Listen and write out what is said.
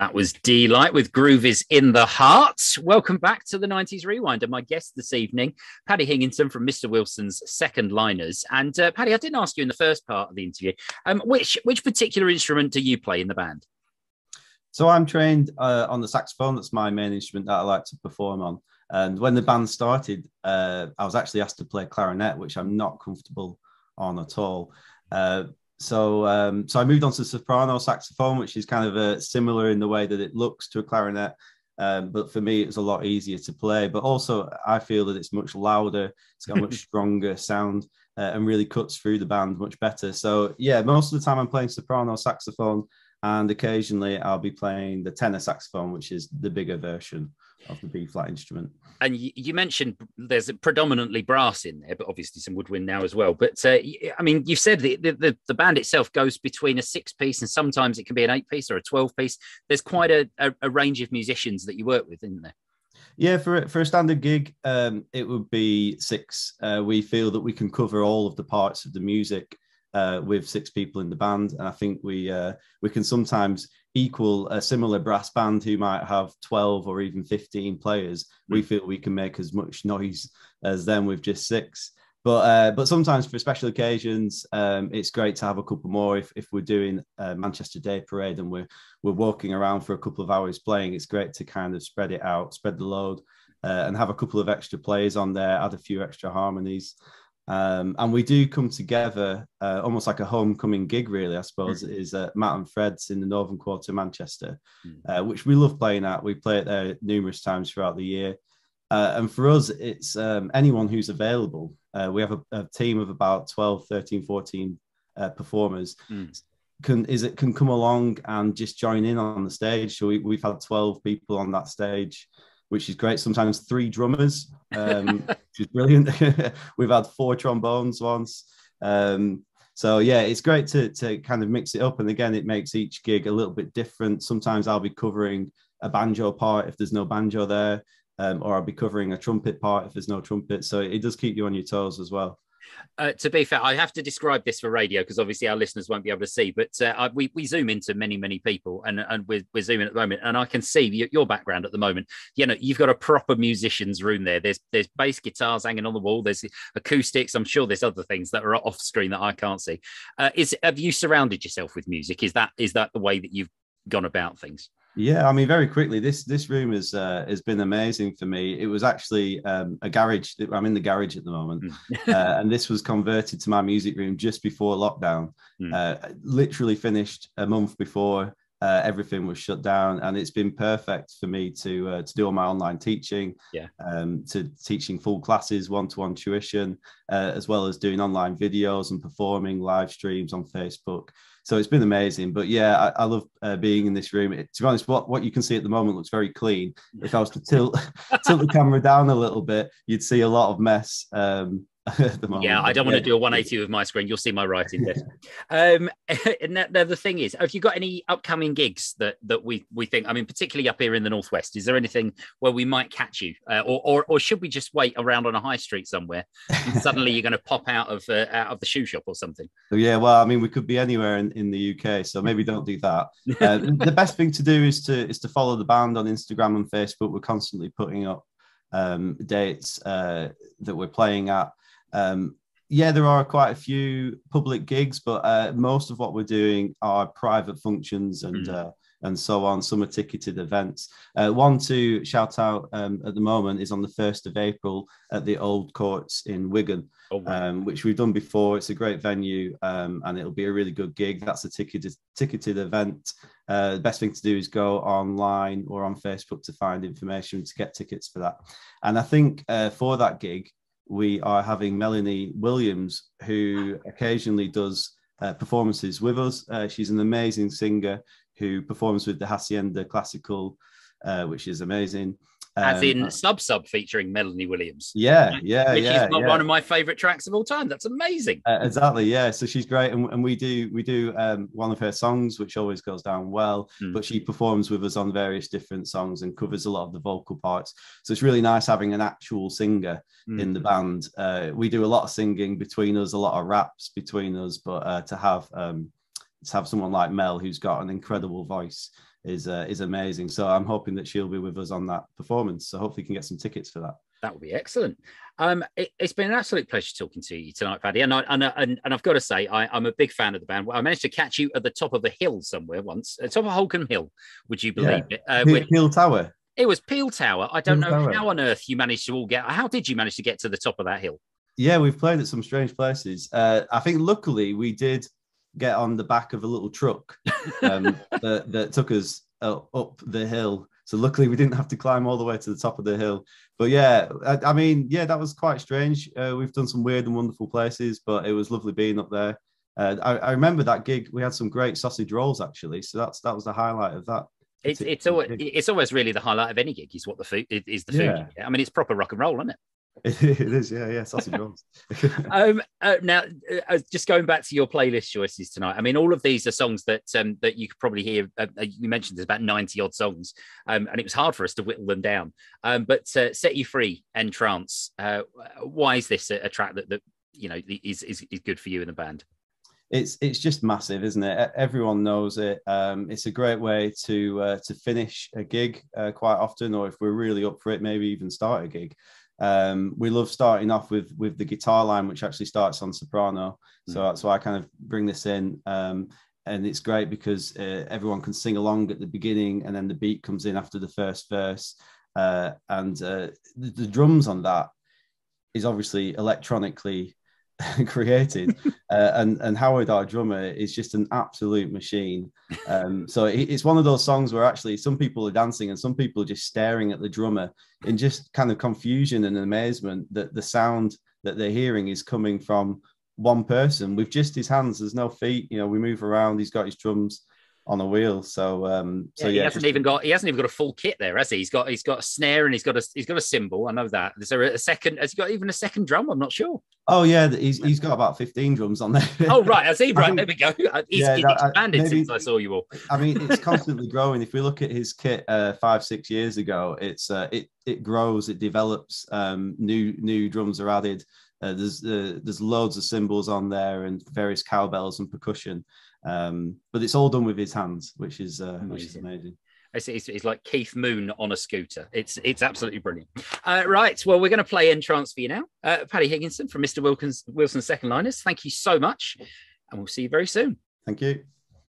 That was D-Light with Groove is in the Heart. Welcome back to the 90s Rewind. And my guest this evening, Paddy Higginson from Mr. Wilson's Second Liners. And Paddy, I didn't ask you in the first part of the interview, which particular instrument do you play in the band? So I'm trained on the saxophone. That's my main instrument that I like to perform on. And when the band started, I was actually asked to play clarinet, which I'm not comfortable on at all. So I moved on to soprano saxophone, which is kind of similar in the way that it looks to a clarinet. But for me, it was a lot easier to play. But also, I feel that it's much louder. It's got a much stronger sound and really cuts through the band much better. So, yeah, most of the time I'm playing soprano saxophone. And occasionally I'll be playing the tenor saxophone, which is the bigger version of the B-flat instrument. And you mentioned there's predominantly brass in there, but obviously some woodwind now as well. But I mean, you've said the band itself goes between a 6-piece and sometimes it can be an 8-piece or a 12-piece. There's quite a range of musicians that you work with, isn't there? Yeah, for a standard gig, it would be 6. We feel that we can cover all of the parts of the music with 6 people in the band, and I think we can sometimes equal a similar brass band who might have 12 or even 15 players. We feel we can make as much noise as them with just 6. But sometimes for special occasions, it's great to have a couple more. If we're doing a Manchester Day Parade and we're walking around for a couple of hours playing, it's great to kind of spread it out, spread the load, and have a couple of extra players on there, add a few extra harmonies. And we do come together almost like a homecoming gig, really, I suppose, is Matt and Fred's in the Northern Quarter, Manchester, which we love playing at. We play it there numerous times throughout the year. And for us, it's anyone who's available. We have a team of about 12, 13, 14 performers. Can come along and just join in on the stage. So we've had 12 people on that stage, which is great. Sometimes 3 drummers, which is brilliant. We've had 4 trombones once. So yeah, it's great to kind of mix it up. And again, it makes each gig a little bit different. Sometimes I'll be covering a banjo part if there's no banjo there, or I'll be covering a trumpet part if there's no trumpet. So it does keep you on your toes as well. To be fair, I have to describe this for radio because obviously our listeners won't be able to see, but we zoom into many people and we're zooming at the moment, and I can see your background at the moment. You know, you've got a proper musician's room there. There's bass guitars hanging on the wall. There's acoustics. I'm sure there's other things that are off screen that I can't see. Have you surrounded yourself with music? Is that the way that you've gone about things? Yeah, I mean, very quickly, this room has been amazing for me. It was actually a garage. I'm in the garage at the moment, and this was converted to my music room just before lockdown. Literally finished a month before everything was shut down, and it's been perfect for me to do all my online teaching, to teaching full classes, one-to-one tuition, as well as doing online videos and performing live streams on Facebook. So it's been amazing. But yeah, I love being in this room. To be honest, what you can see at the moment looks very clean. If I was to tilt the camera down a little bit, you'd see a lot of mess. At the moment. Yeah, I don't want to do a 180 with my screen. You'll see my writing there. And the thing is, have you got any upcoming gigs that we think? I mean, particularly up here in the Northwest, is there anything where we might catch you, or should we just wait around on a high street somewhere and suddenly you're going to pop out of the shoe shop or something? Yeah, well, I mean, we could be anywhere in the UK, so maybe don't do that. The best thing to do is to follow the band on Instagram and Facebook. We're constantly putting up dates that we're playing at. Yeah, there are quite a few public gigs, but most of what we're doing are private functions and so on. Some are ticketed events. One to shout out at the moment is on the 1st of April at the Old Courts in Wigan, which we've done before. It's a great venue, and it'll be a really good gig. That's a ticketed event. The best thing to do is go online or on Facebook to find information to get tickets for that. And I think for that gig, we are having Melanie Williams, who occasionally does performances with us. She's an amazing singer who performs with the Hacienda Classical, which is amazing. As in Sub featuring Melanie Williams. Which is one of my favourite tracks of all time. That's amazing. Exactly, yeah. So she's great, and we do one of her songs, which always goes down well. But she performs with us on various different songs and covers a lot of the vocal parts. So it's really nice having an actual singer in the band. We do a lot of singing between us, a lot of raps between us, but to have someone like Mel, who's got an incredible voice, is amazing. So I'm hoping that she'll be with us on that performance. So hopefully you can get some tickets for that. That would be excellent. It's been an absolute pleasure talking to you tonight, Paddy. And I've got to say, I'm a big fan of the band. I managed to catch you at the top of a hill somewhere once, at the top of Holcombe Hill. Would you believe it? Peel Tower. It was Peel Tower. I don't know how on earth you managed to all get. How did you manage to get to the top of that hill? Yeah, we've played at some strange places. I think luckily we did get on the back of a little truck that took us up the hill. So luckily we didn't have to climb all the way to the top of the hill. But yeah, I mean, yeah, that was quite strange. We've done some weird and wonderful places, but it was lovely being up there. I remember that gig. We had some great sausage rolls actually. So that was the highlight of that. It's always really the highlight of any gig is what the food is. The food. Yeah. I mean, it's proper rock and roll, isn't it? It is, yeah, sausage rolls. Now, just going back to your playlist choices tonight. I mean, all of these are songs that you could probably hear. You mentioned there's about 90 odd songs, and it was hard for us to whittle them down. But "Set You Free" and "Trance." Why is this a track that is good for you in the band? It's just massive, isn't it? Everyone knows it. It's a great way to finish a gig quite often, or if we're really up for it, maybe even start a gig. We love starting off with the guitar line, which actually starts on soprano. So that's why I kind of bring this in. And it's great because everyone can sing along at the beginning, and then the beat comes in after the first verse. And the drums on that is obviously electronically created, and Howard, our drummer, is just an absolute machine. So it's one of those songs where actually some people are dancing and some people are just staring at the drummer in just kind of confusion and amazement that the sound that they're hearing is coming from one person with just his hands. There's no feet, we move around. He's got his drums on a wheel. He hasn't even got a full kit there, has he? He's got a snare and he's got a cymbal. I know that. Is there a second? Has he got even a second drum? I'm not sure. Oh yeah, he's got about 15 drums on there. Oh right, I see. Right, there we go. He's expanded since I saw you all. I mean, it's constantly growing. If we look at his kit 5-6 years ago, it grows, it develops. New drums are added. There's loads of cymbals on there and various cowbells and percussion. But it's all done with his hands, which is amazing. It's like Keith Moon on a scooter. It's absolutely brilliant. Right, well, we're going to play Entrance for you now. Paddy Higginson from Mr. Wilson's Second Liners. Thank you so much, and we'll see you very soon. Thank you.